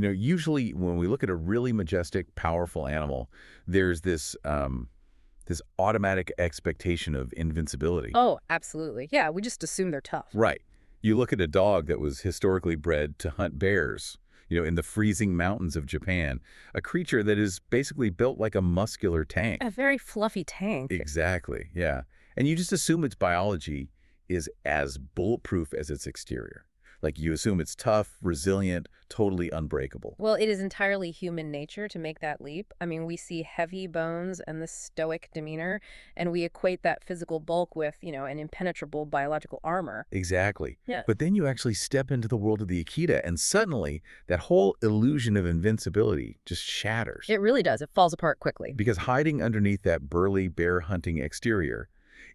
Usually when we look at a really majestic, powerful animal, there's this automatic expectation of invincibility. Oh, absolutely. Yeah, we just assume they're tough. Right. You look at a dog that was historically bred to hunt bears, in the freezing mountains of Japan, a creature that is basically built like a muscular tank. A very fluffy tank. Exactly, yeah. And you just assume its biology is as bulletproof as its exterior. Like you assume it's tough, resilient, totally unbreakable. Well, it is entirely human nature to make that leap. I mean, we see heavy bones and this stoic demeanor, and we equate that physical bulk with, an impenetrable biological armor. Exactly. Yeah. But then you actually step into the world of the Akita, and suddenly that whole illusion of invincibility just shatters. It really does. It falls apart quickly. Because hiding underneath that burly bear hunting exterior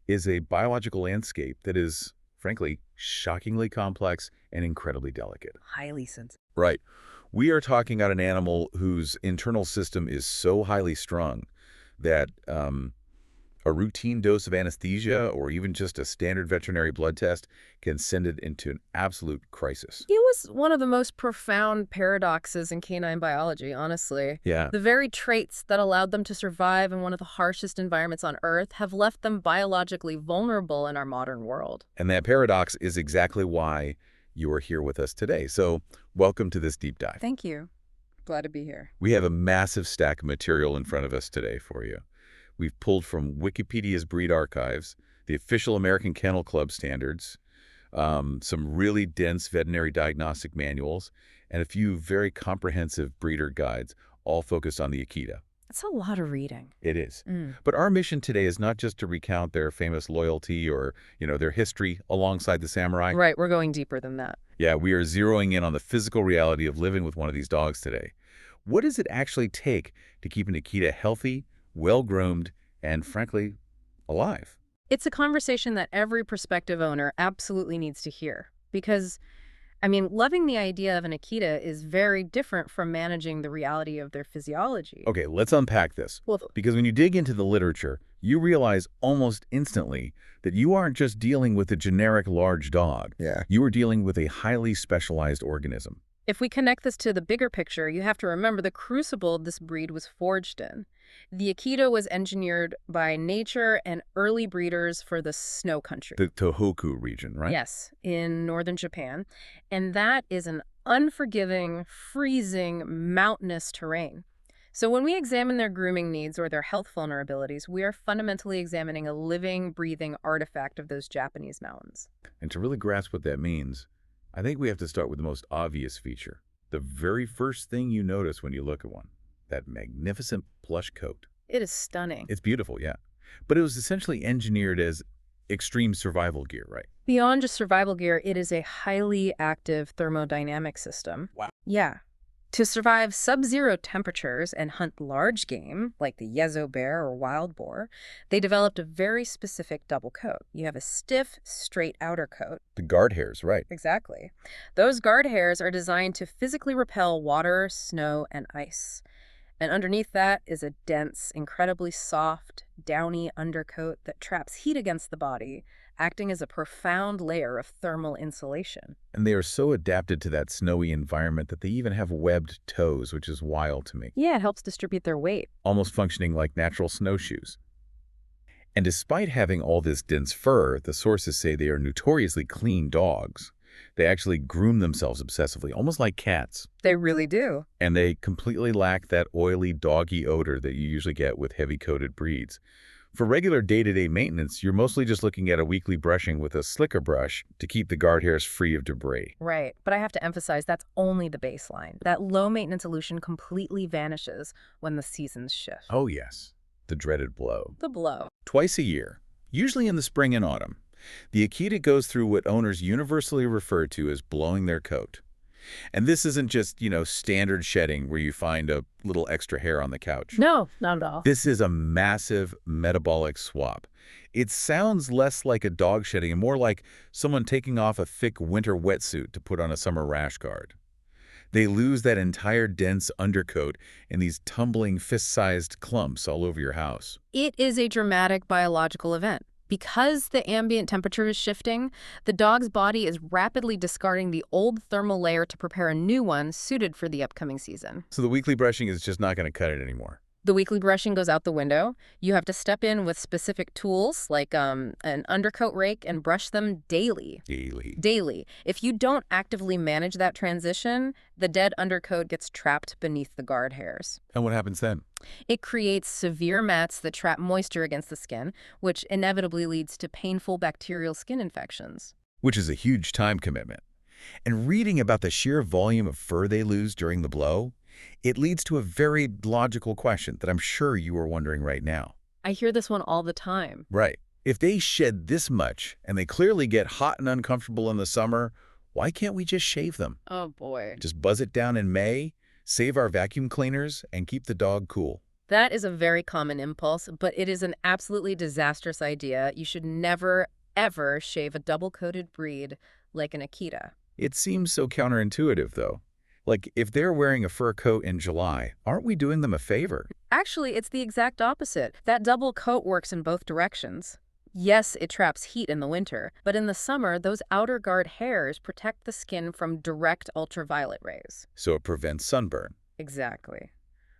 is a biological landscape that is, frankly, shockingly complex and incredibly delicate. Highly sensitive. Right. We are talking about an animal whose internal system is so highly strung that a routine dose of anesthesia or even just a standard veterinary blood test can send it into an absolute crisis. It was one of the most profound paradoxes in canine biology, honestly. Yeah. The very traits that allowed them to survive in one of the harshest environments on Earth have left them biologically vulnerable in our modern world. And that paradox is exactly why you are here with us today. So welcome to this deep dive. Thank you. Glad to be here. We have a massive stack of material in front of us today for you. We've pulled from Wikipedia's breed archives, the official American Kennel Club standards, some really dense veterinary diagnostic manuals, and a few very comprehensive breeder guides, all focused on the Akita. It's a lot of reading. It is. But our mission today is not just to recount their famous loyalty or, their history alongside the samurai. Right, we're going deeper than that. Yeah, we are zeroing in on the physical reality of living with one of these dogs today. What does it actually take to keep an Akita healthy, well-groomed, and frankly, alive? It's a conversation that every prospective owner absolutely needs to hear. Because, loving the idea of an Akita is very different from managing the reality of their physiology. Okay, let's unpack this. Well, Because when you dig into the literature, you realize almost instantly that you aren't just dealing with a generic large dog. Yeah. You are dealing with a highly specialized organism. if we connect this to the bigger picture, you have to remember the crucible this breed was forged in. The Akita was engineered by nature and early breeders for the snow country. The Tohoku region, right? Yes, in northern Japan. And that is an unforgiving, freezing, mountainous terrain. So when we examine their grooming needs or their health vulnerabilities, we are fundamentally examining a living, breathing artifact of those Japanese mountains. And to really grasp what that means, I think we have to start with the most obvious feature. The very first thing you notice when you look at one, that magnificent plush coat. It is stunning. It's beautiful, yeah. But it was essentially engineered as extreme survival gear, right? Beyond just survival gear, it is a highly active thermodynamic system. Wow. Yeah. To survive sub-zero temperatures and hunt large game, like the Yezo bear or wild boar, they developed a very specific double coat. You have a stiff, straight outer coat. The guard hairs, right. Exactly. Those guard hairs are designed to physically repel water, snow, and ice. And underneath that is a dense, incredibly soft, downy undercoat that traps heat against the body, acting as a profound layer of thermal insulation. And they are so adapted to that snowy environment that they even have webbed toes, which is wild to me. Yeah, it helps distribute their weight. Almost functioning like natural snowshoes. And despite having all this dense fur, the sources say they are notoriously clean dogs. They actually groom themselves obsessively, almost like cats. They really do. And they completely lack that oily, doggy odor that you usually get with heavy-coated breeds. For regular day-to-day maintenance, you're mostly just looking at a weekly brushing with a slicker brush to keep the guard hairs free of debris. Right, but I have to emphasize that's only the baseline. That low-maintenance solution completely vanishes when the seasons shift. Oh yes, the dreaded blow. The blow. Twice a year, usually in the spring and autumn, the Akita goes through what owners universally refer to as blowing their coat. And this isn't just, standard shedding where you find a little extra hair on the couch. No, not at all. This is a massive metabolic swap. It sounds less like a dog shedding and more like someone taking off a thick winter wetsuit to put on a summer rash guard. They lose that entire dense undercoat in these tumbling fist-sized clumps all over your house. It is a dramatic biological event. Because the ambient temperature is shifting, the dog's body is rapidly discarding the old thermal layer to prepare a new one suited for the upcoming season. So the weekly brushing is just not going to cut it anymore. The weekly brushing goes out the window. You have to step in with specific tools like an undercoat rake and brush them daily. Daily. If you don't actively manage that transition, the dead undercoat gets trapped beneath the guard hairs. And what happens then? It creates severe mats that trap moisture against the skin, which inevitably leads to painful bacterial skin infections. Which is a huge time commitment. And reading about the sheer volume of fur they lose during the blow, it leads to a very logical question that I'm sure you are wondering right now. I hear this one all the time. Right. If they shed this much, and they clearly get hot and uncomfortable in the summer, why can't we just shave them? Oh, boy. Just buzz it down in May, save our vacuum cleaners, and keep the dog cool. That is a very common impulse, but it is an absolutely disastrous idea. You should never, ever shave a double-coated breed like an Akita. It seems so counterintuitive, though. Like, if they're wearing a fur coat in July, aren't we doing them a favor? Actually, it's the exact opposite. That double coat works in both directions. Yes, it traps heat in the winter, but in the summer, those outer guard hairs protect the skin from direct ultraviolet rays. So it prevents sunburn. Exactly.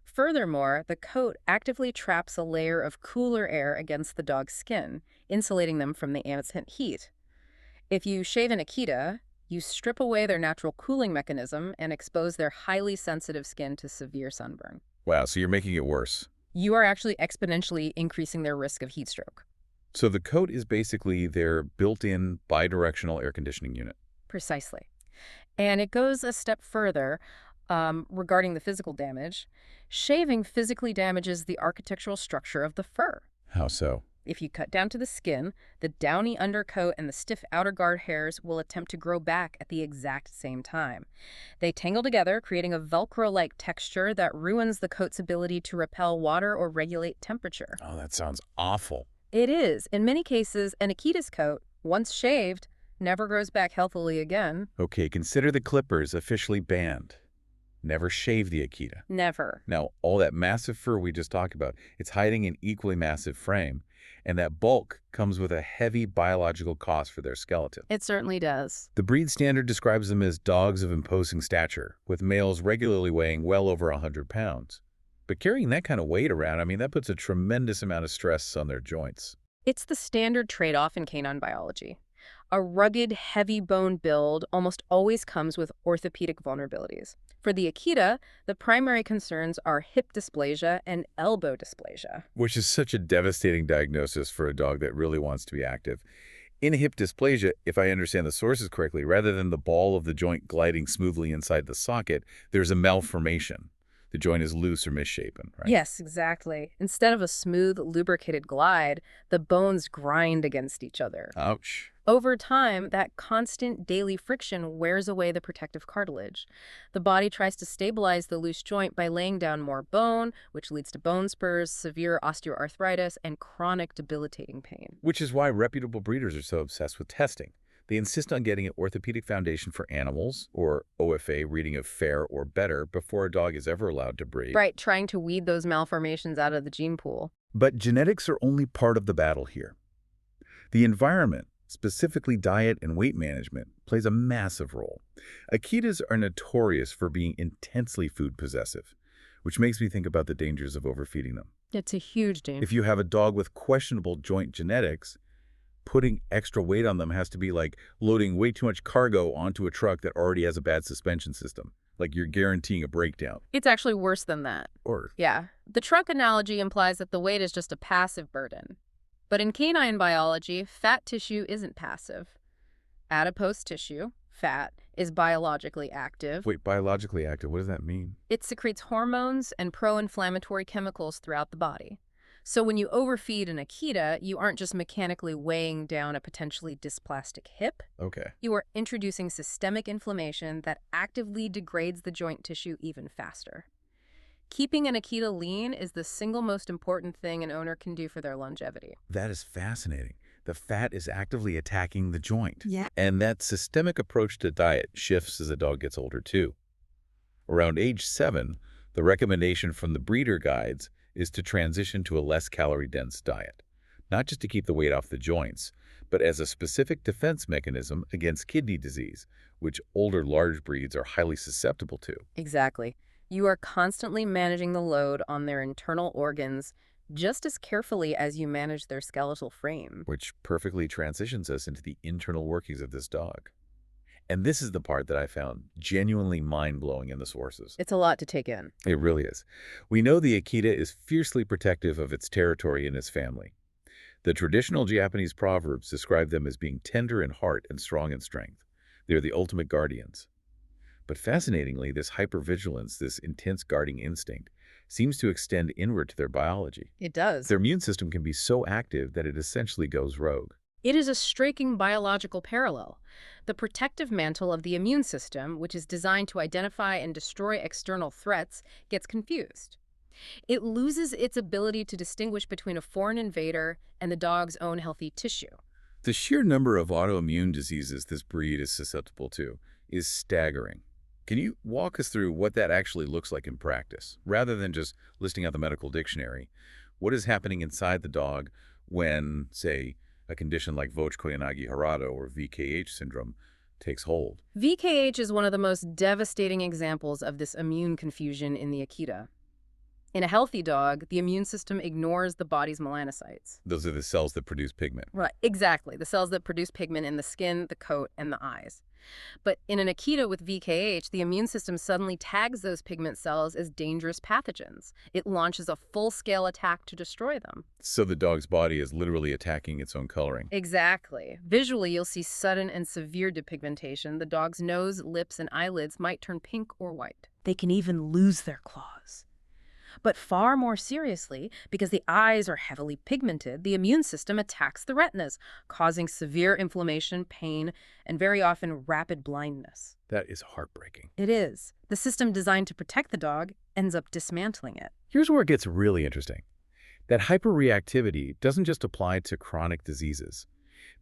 Furthermore, the coat actively traps a layer of cooler air against the dog's skin, insulating them from the ambient heat. If you shave an Akita, you strip away their natural cooling mechanism and expose their highly sensitive skin to severe sunburn. Wow, so you're making it worse. You are actually exponentially increasing their risk of heat stroke. So the coat is basically their built-in bidirectional air conditioning unit. Precisely. And it goes a step further regarding the physical damage. Shaving physically damages the architectural structure of the fur. How so? If you cut down to the skin, the downy undercoat and the stiff outer guard hairs will attempt to grow back at the exact same time. They tangle together, creating a Velcro-like texture that ruins the coat's ability to repel water or regulate temperature. Oh, that sounds awful. It is. In many cases, an Akita's coat, once shaved, never grows back healthily again. Okay, consider the clippers officially banned. Never shave the Akita. Never. Now, all that massive fur we just talked about, it's hiding an equally massive frame. And that bulk comes with a heavy biological cost for their skeleton. It certainly does. The breed standard describes them as dogs of imposing stature, with males regularly weighing well over 100 pounds. But carrying that kind of weight around, I mean, that puts a tremendous amount of stress on their joints. It's the standard trade-off in canine biology. A rugged, heavy bone build almost always comes with orthopedic vulnerabilities. For the Akita, the primary concerns are hip dysplasia and elbow dysplasia. Which is such a devastating diagnosis for a dog that really wants to be active. In hip dysplasia, if I understand the sources correctly, rather than the ball of the joint gliding smoothly inside the socket, there's a malformation. The joint is loose or misshapen, right? Yes, exactly. Instead of a smooth, lubricated glide, the bones grind against each other. Ouch. Over time, that constant daily friction wears away the protective cartilage. The body tries to stabilize the loose joint by laying down more bone, which leads to bone spurs, severe osteoarthritis, and chronic debilitating pain. Which is why reputable breeders are so obsessed with testing. They insist on getting an orthopedic foundation for animals, or OFA reading of fair or better, before a dog is ever allowed to breed. Right, trying to weed those malformations out of the gene pool. But genetics are only part of the battle here. The environment, specifically diet and weight management, plays a massive role. Akitas are notorious for being intensely food possessive, which makes me think about the dangers of overfeeding them. It's a huge danger. If you have a dog with questionable joint genetics, putting extra weight on them has to be like loading way too much cargo onto a truck that already has a bad suspension system. Like you're guaranteeing a breakdown. It's actually worse than that. Yeah. The truck analogy implies that the weight is just a passive burden. But in canine biology, fat tissue isn't passive. Adipose tissue, fat, is biologically active. Wait, biologically active, what does that mean? It secretes hormones and pro-inflammatory chemicals throughout the body. So when you overfeed an Akita, you aren't just mechanically weighing down a potentially dysplastic hip. Okay. You are introducing systemic inflammation that actively degrades the joint tissue even faster. Keeping an Akita lean is the single most important thing an owner can do for their longevity. That is fascinating. The fat is actively attacking the joint. Yeah. And that systemic approach to diet shifts as the dog gets older too. Around age 7, the recommendation from the breeder guides is to transition to a less calorie-dense diet. not just to keep the weight off the joints, but as a specific defense mechanism against kidney disease, which older large breeds are highly susceptible to. Exactly. You are constantly managing the load on their internal organs just as carefully as you manage their skeletal frame. Which perfectly transitions us into the internal workings of this dog. And this is the part that I found genuinely mind-blowing in the sources. It's a lot to take in. It really is. We know the Akita is fiercely protective of its territory and its family. The traditional Japanese proverbs describe them as being tender in heart and strong in strength. They are the ultimate guardians. But fascinatingly, this hypervigilance, this intense guarding instinct, seems to extend inward to their biology. It does. Their immune system can be so active that it essentially goes rogue. It is a striking biological parallel. The protective mantle of the immune system, which is designed to identify and destroy external threats, gets confused. It loses its ability to distinguish between a foreign invader and the dog's own healthy tissue. The sheer number of autoimmune diseases this breed is susceptible to is staggering. Can you walk us through what that actually looks like in practice, rather than just listing out the medical dictionary? What is happening inside the dog when, say, a condition like Vogt-Koyanagi-Harada or VKH syndrome takes hold? VKH is one of the most devastating examples of this immune confusion in the Akita. In a healthy dog, the immune system ignores the body's melanocytes. Those are the cells that produce pigment. Right, exactly. The cells that produce pigment in the skin, the coat, and the eyes. But in an Akita with VKH, the immune system suddenly tags those pigment cells as dangerous pathogens. It launches a full-scale attack to destroy them. So the dog's body is literally attacking its own coloring. Exactly. Visually, you'll see sudden and severe depigmentation. The dog's nose, lips, and eyelids might turn pink or white. They can even lose their claws. But far more seriously, because the eyes are heavily pigmented, the immune system attacks the retinas, causing severe inflammation, pain, and very often rapid blindness. That is heartbreaking. It is. The system designed to protect the dog ends up dismantling it. Here's where it gets really interesting. That hyperreactivity doesn't just apply to chronic diseases.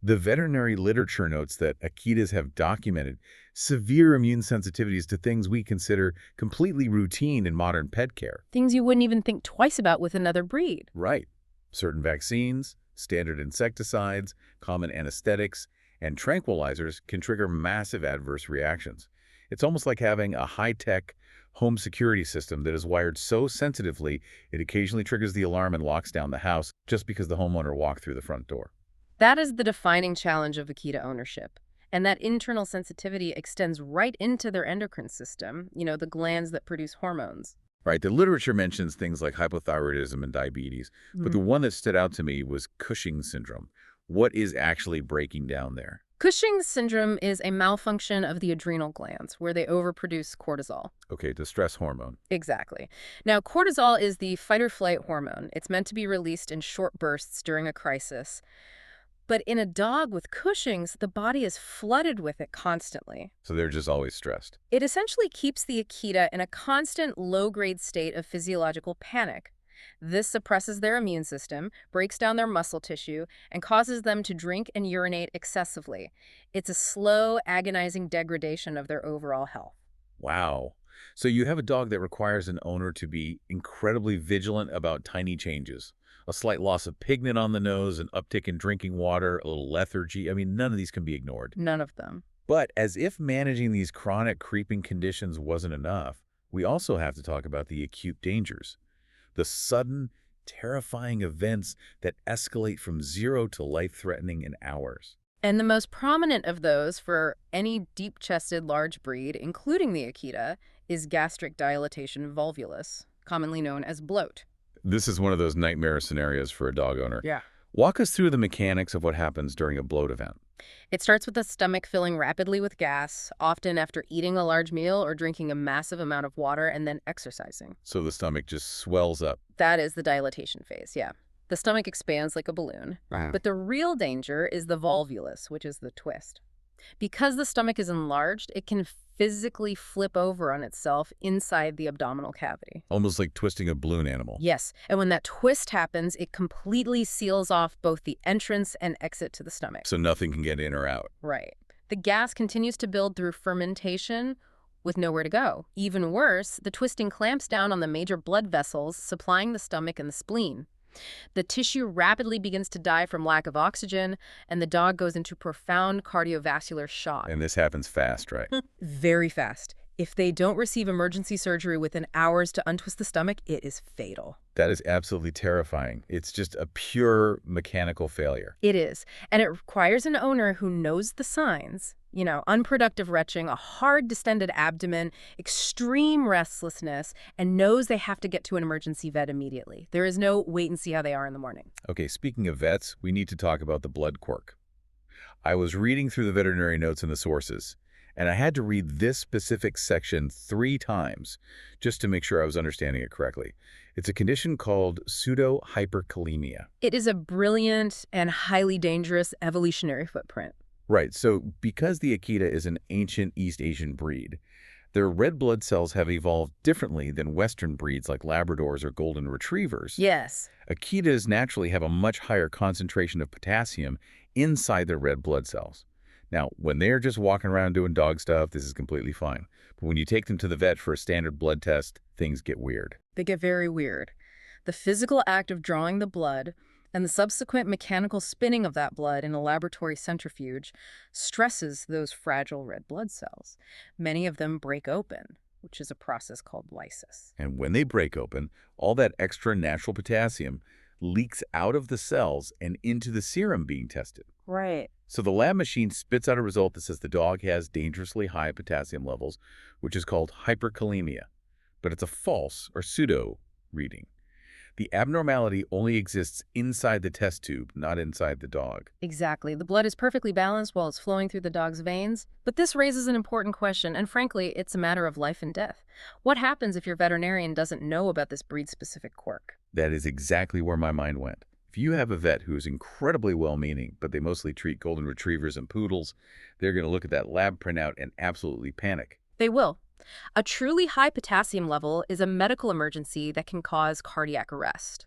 The veterinary literature notes that Akitas have documented severe immune sensitivities to things we consider completely routine in modern pet care. Things you wouldn't even think twice about with another breed. Right. Certain vaccines, standard insecticides, common anesthetics, and tranquilizers can trigger massive adverse reactions. It's almost like having a high-tech home security system that is wired so sensitively it occasionally triggers the alarm and locks down the house just because the homeowner walked through the front door. That is the defining challenge of Akita ownership. And that internal sensitivity extends right into their endocrine system, the glands that produce hormones. Right. The literature mentions things like hypothyroidism and diabetes, but the one that stood out to me was Cushing's syndrome. What is actually breaking down there? Cushing's syndrome is a malfunction of the adrenal glands where they overproduce cortisol. Okay, the stress hormone. Exactly. Now, cortisol is the fight-or-flight hormone. It's meant to be released in short bursts during a crisis. But in a dog with Cushing's, the body is flooded with it constantly. So they're just always stressed. It essentially keeps the Akita in a constant low-grade state of physiological panic. This suppresses their immune system, breaks down their muscle tissue, and causes them to drink and urinate excessively. It's a slow, agonizing degradation of their overall health. Wow. So you have a dog that requires an owner to be incredibly vigilant about tiny changes. A slight loss of pigment on the nose, an uptick in drinking water, a little lethargy. I mean, none of these can be ignored. None of them. But as if managing these chronic creeping conditions wasn't enough, we also have to talk about the acute dangers. The sudden, terrifying events that escalate from zero to life-threatening in hours. And the most prominent of those for any deep-chested large breed, including the Akita, is gastric dilatation volvulus, commonly known as bloat. This is one of those nightmare scenarios for a dog owner. Yeah. Walk us through the mechanics of what happens during a bloat event. It starts with the stomach filling rapidly with gas, often after eating a large meal or drinking a massive amount of water and then exercising. So the stomach just swells up. That is the dilatation phase, yeah. The stomach expands like a balloon. Wow. But the real danger is the volvulus, which is the twist. Because the stomach is enlarged, it can physically flip over on itself inside the abdominal cavity. Almost like twisting a balloon animal. Yes, and when that twist happens, it completely seals off both the entrance and exit to the stomach. So nothing can get in or out. Right. The gas continues to build through fermentation with nowhere to go. Even worse, the twisting clamps down on the major blood vessels supplying the stomach and the spleen. The tissue rapidly begins to die from lack of oxygen, and the dog goes into profound cardiovascular shock. And this happens fast, right? Very fast. If they don't receive emergency surgery within hours to untwist the stomach, it is fatal. That is absolutely terrifying. It's just a pure mechanical failure. It is. And it requires an owner who knows the signs. Unproductive retching, a hard distended abdomen, extreme restlessness, and knows they have to get to an emergency vet immediately. There is no wait and see how they are in the morning. Okay, speaking of vets, we need to talk about the blood quirk. I was reading through the veterinary notes and the sources, and I had to read this specific section 3 times just to make sure I was understanding it correctly. It's a condition called pseudo-hyperkalemia. It is a brilliant and highly dangerous evolutionary footprint. Right, so because the Akita is an ancient East Asian breed, their red blood cells have evolved differently than Western breeds like Labradors or Golden Retrievers. Yes. Akitas naturally have a much higher concentration of potassium inside their red blood cells. Now, when they're just walking around doing dog stuff, this is completely fine. But when you take them to the vet for a standard blood test, things get weird. They get very weird. The physical act of drawing the blood and the subsequent mechanical spinning of that blood in a laboratory centrifuge stresses those fragile red blood cells. Many of them break open, which is a process called lysis. And when they break open, all that extra natural potassium leaks out of the cells and into the serum being tested. Right. So the lab machine spits out a result that says the dog has dangerously high potassium levels, which is called hyperkalemia. But it's a false or pseudo reading. The abnormality only exists inside the test tube, not inside the dog. Exactly. The blood is perfectly balanced while it's flowing through the dog's veins. But this raises an important question, and frankly, it's a matter of life and death. What happens if your veterinarian doesn't know about this breed-specific quirk? That is exactly where my mind went. If you have a vet who is incredibly well-meaning, but they mostly treat Golden Retrievers and Poodles, they're going to look at that lab printout and absolutely panic. They will. A truly high potassium level is a medical emergency that can cause cardiac arrest.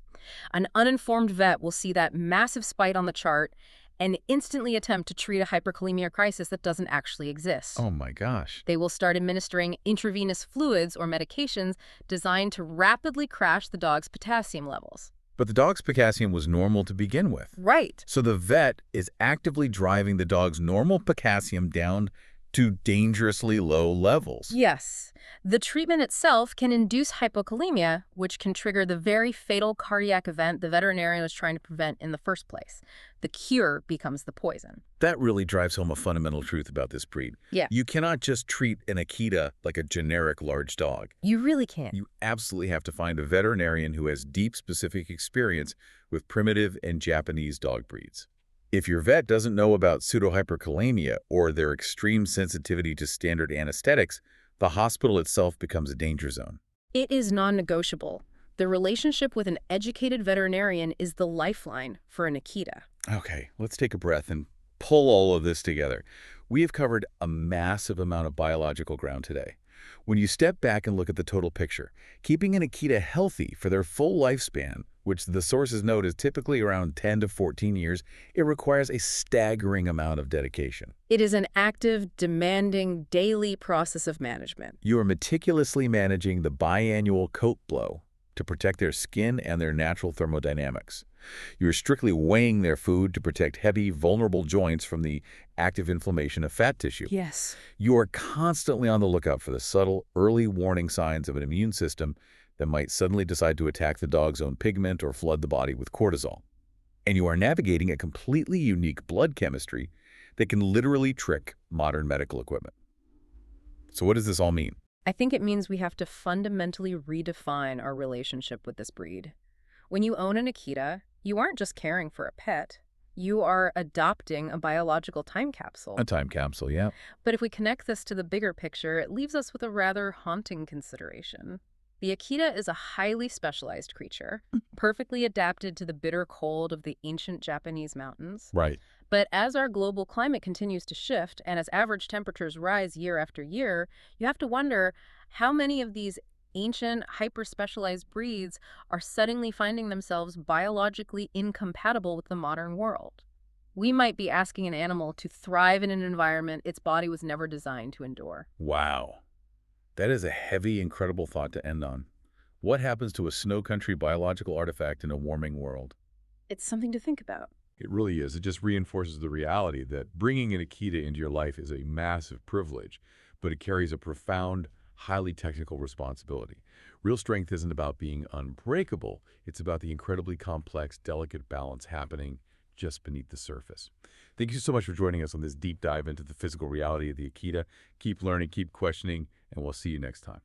An uninformed vet will see that massive spike on the chart and instantly attempt to treat a hyperkalemia crisis that doesn't actually exist. Oh my gosh. They will start administering intravenous fluids or medications designed to rapidly crash the dog's potassium levels. But the dog's potassium was normal to begin with. Right. So the vet is actively driving the dog's normal potassium down to dangerously low levels. Yes. The treatment itself can induce hypokalemia, which can trigger the very fatal cardiac event the veterinarian was trying to prevent in the first place. The cure becomes the poison. That really drives home a fundamental truth about this breed. Yeah. You cannot just treat an Akita like a generic large dog. You really can't. You absolutely have to find a veterinarian who has deep specific experience with primitive and Japanese dog breeds. If your vet doesn't know about pseudohyperkalemia or their extreme sensitivity to standard anesthetics, the hospital itself becomes a danger zone. It is non-negotiable. The relationship with an educated veterinarian is the lifeline for an Akita. Okay, let's take a breath and pull all of this together. We have covered a massive amount of biological ground today. When you step back and look at the total picture, keeping an Akita healthy for their full lifespan, which the sources note is typically around 10 to 14 years, it requires a staggering amount of dedication. It is an active, demanding, daily process of management. You are meticulously managing the biannual coat blow to protect their skin and their natural thermodynamics. You are strictly weighing their food to protect heavy, vulnerable joints from the active inflammation of fat tissue. Yes. You are constantly on the lookout for the subtle, early warning signs of an immune system that might suddenly decide to attack the dog's own pigment or flood the body with cortisol. And you are navigating a completely unique blood chemistry that can literally trick modern medical equipment. So what does this all mean? I think it means we have to fundamentally redefine our relationship with this breed. When you own an Akita, you aren't just caring for a pet. You are adopting a biological time capsule. A time capsule, yeah. But if we connect this to the bigger picture, it leaves us with a rather haunting consideration. The Akita is a highly specialized creature, perfectly adapted to the bitter cold of the ancient Japanese mountains. Right. But as our global climate continues to shift and as average temperatures rise year after year, you have to wonder how many of these ancient, hyper-specialized breeds are suddenly finding themselves biologically incompatible with the modern world. We might be asking an animal to thrive in an environment its body was never designed to endure. Wow. That is a heavy, incredible thought to end on. What happens to a snow country biological artifact in a warming world? It's something to think about. It really is. It just reinforces the reality that bringing an Akita into your life is a massive privilege, but it carries a profound, highly technical responsibility. Real strength isn't about being unbreakable. It's about the incredibly complex, delicate balance happening just beneath the surface. Thank you so much for joining us on this deep dive into the physical reality of the Akita. Keep learning, keep questioning, and we'll see you next time.